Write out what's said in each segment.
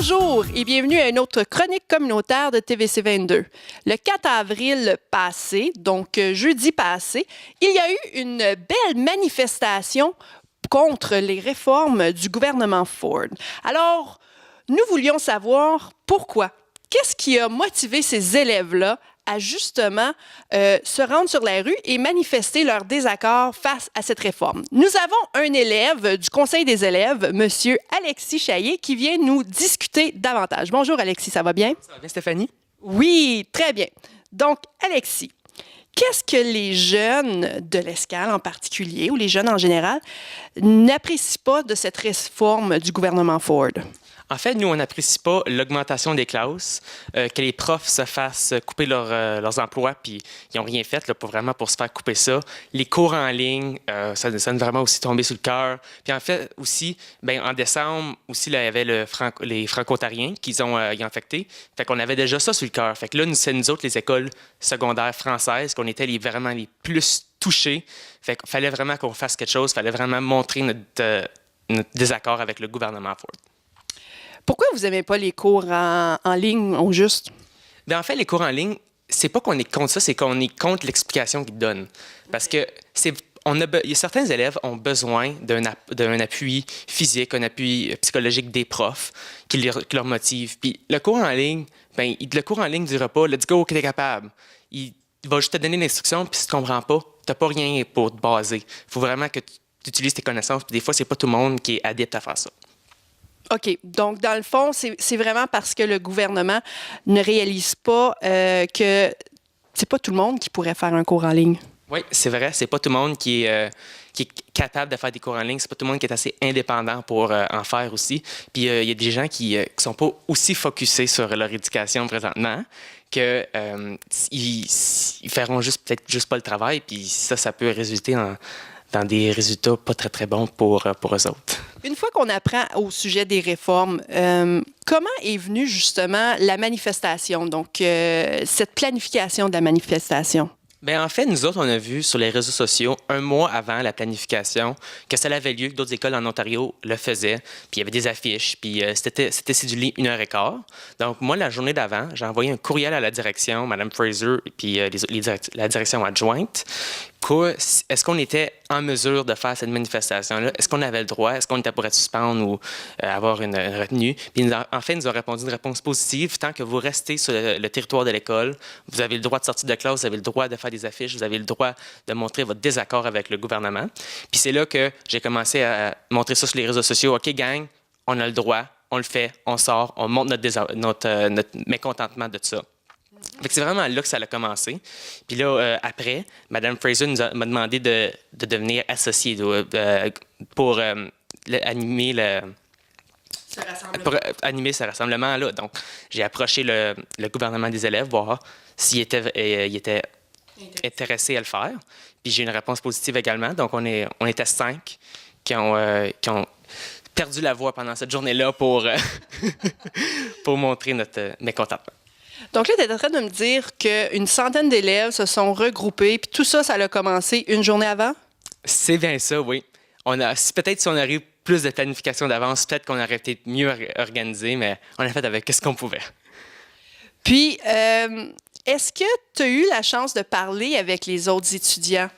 Bonjour et bienvenue à une autre chronique communautaire de TVC 22. Le 4 avril passé, donc jeudi passé, il y a eu une belle manifestation contre les réformes du gouvernement Ford. Alors, nous voulions savoir pourquoi. Qu'est-ce qui a motivé ces élèves-là à justement se rendre sur la rue et manifester leur désaccord face à cette réforme. Nous avons un élève du Conseil des élèves, M. Alexis Chaillé, qui vient nous discuter davantage. Bonjour Alexis, ça va bien? Ça va bien Stéphanie? Oui, très bien. Donc Alexis, qu'est-ce que les jeunes de l'Escale en particulier, ou les jeunes en général, n'apprécient pas de cette réforme du gouvernement Ford? En fait, nous, on n'apprécie pas l'augmentation des classes, que les profs se fassent couper leurs emplois, puis ils n'ont rien fait là, pour se faire couper ça. Les cours en ligne, ça nous vraiment aussi tombé sur le cœur. Puis en fait, aussi, en décembre, aussi, là, il y avait les franco-ontariens qu'ils ont infecté. Fait qu'on avait déjà ça sur le cœur. Fait que là, c'est nous autres, les écoles secondaires françaises, qu'on était vraiment les plus touchés. Fait qu'il fallait vraiment qu'on fasse quelque chose. Il fallait vraiment montrer notre désaccord avec le gouvernement Ford. Pourquoi vous n'aimez pas les cours en ligne, au juste? Bien, en fait, les cours en ligne, c'est pas qu'on est contre ça, c'est qu'on est contre l'explication qu'ils donnent. Parce que certains élèves ont besoin d'un appui physique, un appui psychologique des profs qui leur motive. Puis le cours en ligne, le cours en ligne ne dira pas « let's go, que t'es capable ». Il va juste te donner l'instruction, puis si tu ne comprends pas, tu n'as pas rien pour te baser. Il faut vraiment que tu utilises tes connaissances. Puis des fois, c'est pas tout le monde qui est adepte à faire ça. OK. Donc, dans le fond, c'est vraiment parce que le gouvernement ne réalise pas que c'est pas tout le monde qui pourrait faire un cours en ligne. Oui, c'est vrai. C'est pas tout le monde qui est capable de faire des cours en ligne. C'est pas tout le monde qui est assez indépendant pour en faire aussi. Puis, il y a des gens qui sont pas aussi focusés sur leur éducation présentement que ils feront peut-être juste pas le travail. Puis ça peut résulter dans des résultats pas très, très bons pour eux autres. Une fois qu'on apprend au sujet des réformes, comment est venue justement la manifestation, donc cette planification de la manifestation? Bien, en fait, nous autres, on a vu sur les réseaux sociaux, un mois avant la planification, que ça avait lieu, que d'autres écoles en Ontario le faisaient, puis il y avait des affiches, puis c'était cédulé 1h15. Donc, moi, la journée d'avant, j'ai envoyé un courriel à la direction, Mme Fraser, puis la direction adjointe, est-ce qu'on était en mesure de faire cette manifestation-là? Est-ce qu'on avait le droit? Est-ce qu'on était pour être suspendre ou avoir une retenue? Puis en fait, ils nous ont répondu une réponse positive. Tant que vous restez sur le territoire de l'école, vous avez le droit de sortir de classe, vous avez le droit de faire des affiches, vous avez le droit de montrer votre désaccord avec le gouvernement. Puis c'est là que j'ai commencé à montrer ça sur les réseaux sociaux. OK, gang, on a le droit, on le fait, on sort, on montre notre mécontentement de ça. C'est vraiment là que ça a commencé. Puis là, après, Mme Fraser m'a demandé de devenir associée pour animer ce rassemblement-là. Donc, j'ai approché le gouvernement des élèves, voir s'il était intéressé à le faire. Puis j'ai une réponse positive également. Donc, on était 5 qui ont perdu la voix pendant cette journée-là pour montrer notre mécontentement. Donc là, tu es en train de me dire qu'une centaine d'élèves se sont regroupés, puis tout ça, ça a commencé une journée avant? C'est bien ça, oui. Peut-être si on aurait eu plus de planification d'avance, peut-être qu'on aurait été mieux organisé, mais on a fait avec ce qu'on pouvait. Puis, est-ce que tu as eu la chance de parler avec les autres étudiants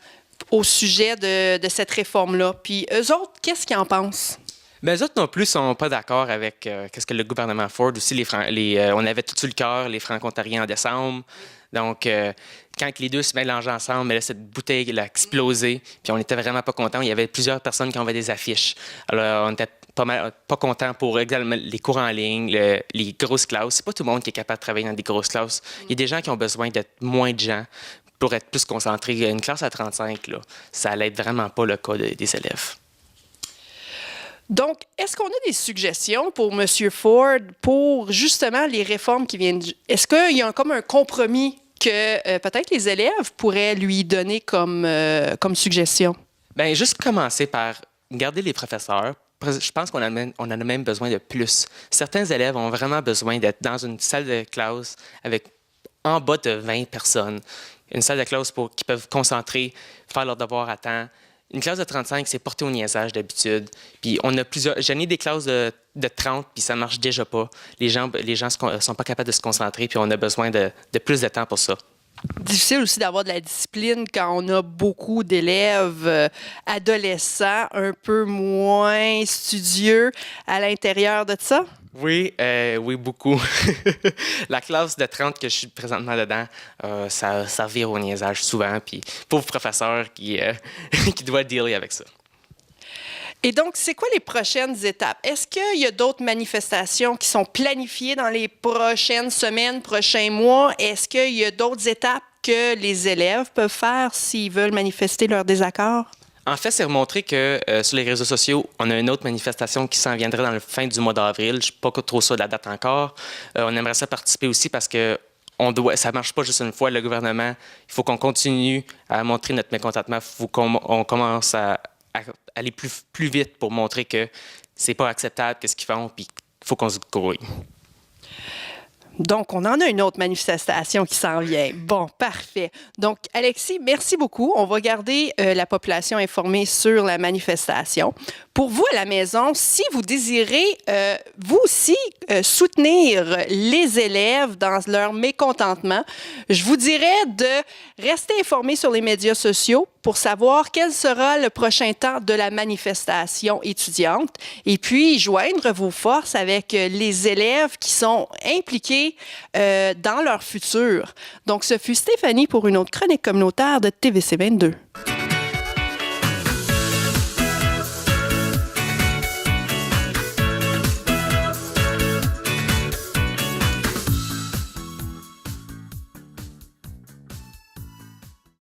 au sujet de cette réforme-là? Puis, eux autres, qu'est-ce qu'ils en pensent? Bien, eux autres non plus ne sont pas d'accord avec ce que le gouvernement Ford aussi. On avait tout sur le cœur, les franco-ontariens en décembre. Donc, quand les deux se mélangeaient ensemble, là, cette bouteille a explosé. Puis on n'était vraiment pas contents. Il y avait plusieurs personnes qui envoyaient des affiches. Alors, on était pas contents pour également les cours en ligne, les grosses classes. C'est pas tout le monde qui est capable de travailler dans des grosses classes. Il y a des gens qui ont besoin d'être moins de gens pour être plus concentrés. Une classe à 35, là, ça n'aide vraiment pas le cas des élèves. Donc, est-ce qu'on a des suggestions pour M. Ford pour justement les réformes qui viennent? Est-ce qu'il y a comme un compromis que peut-être les élèves pourraient lui donner comme suggestion? Bien, juste commencer par garder les professeurs. Je pense qu'on en a même besoin de plus. Certains élèves ont vraiment besoin d'être dans une salle de classe avec en bas de 20 personnes. Une salle de classe qui peuvent concentrer, faire leurs devoirs à temps. Une classe de 35, c'est porté au niaisage d'habitude. Puis on a j'en ai des classes de de 30, puis ça marche déjà pas. Les gens sont pas capables de se concentrer, puis on a besoin de plus de temps pour ça. Difficile aussi d'avoir de la discipline quand on a beaucoup d'élèves adolescents un peu moins studieux à l'intérieur de ça. Oui, oui, beaucoup. La classe de 30 que je suis présentement dedans, ça vire au niaisage souvent, puis pauvre professeur qui doit dealer avec ça. Et donc, c'est quoi les prochaines étapes? Est-ce qu'il y a d'autres manifestations qui sont planifiées dans les prochaines semaines, prochains mois? Est-ce qu'il y a d'autres étapes que les élèves peuvent faire s'ils veulent manifester leur désaccord? En fait, c'est remontré que sur les réseaux sociaux, on a une autre manifestation qui s'en viendrait dans la fin du mois d'avril. Je ne sais pas trop ça de la date encore. On aimerait ça participer aussi parce que ça ne marche pas juste une fois. Le gouvernement, il faut qu'on continue à montrer notre mécontentement. Il faut qu'on commence à aller plus vite pour montrer que c'est pas acceptable qu'est-ce qu'ils font, puis il faut qu'on se grouille. Donc, on en a une autre manifestation qui s'en vient. Bon, parfait. Donc, Alexis, merci beaucoup. On va garder la population informée sur la manifestation. Pour vous à la maison, si vous désirez, vous aussi, soutenir les élèves dans leur mécontentement, je vous dirais de rester informé sur les médias sociaux pour savoir quel sera le prochain temps de la manifestation étudiante et puis joindre vos forces avec les élèves qui sont impliqués dans leur futur. Donc, ce fut Stéphanie pour une autre chronique communautaire de TVC 22.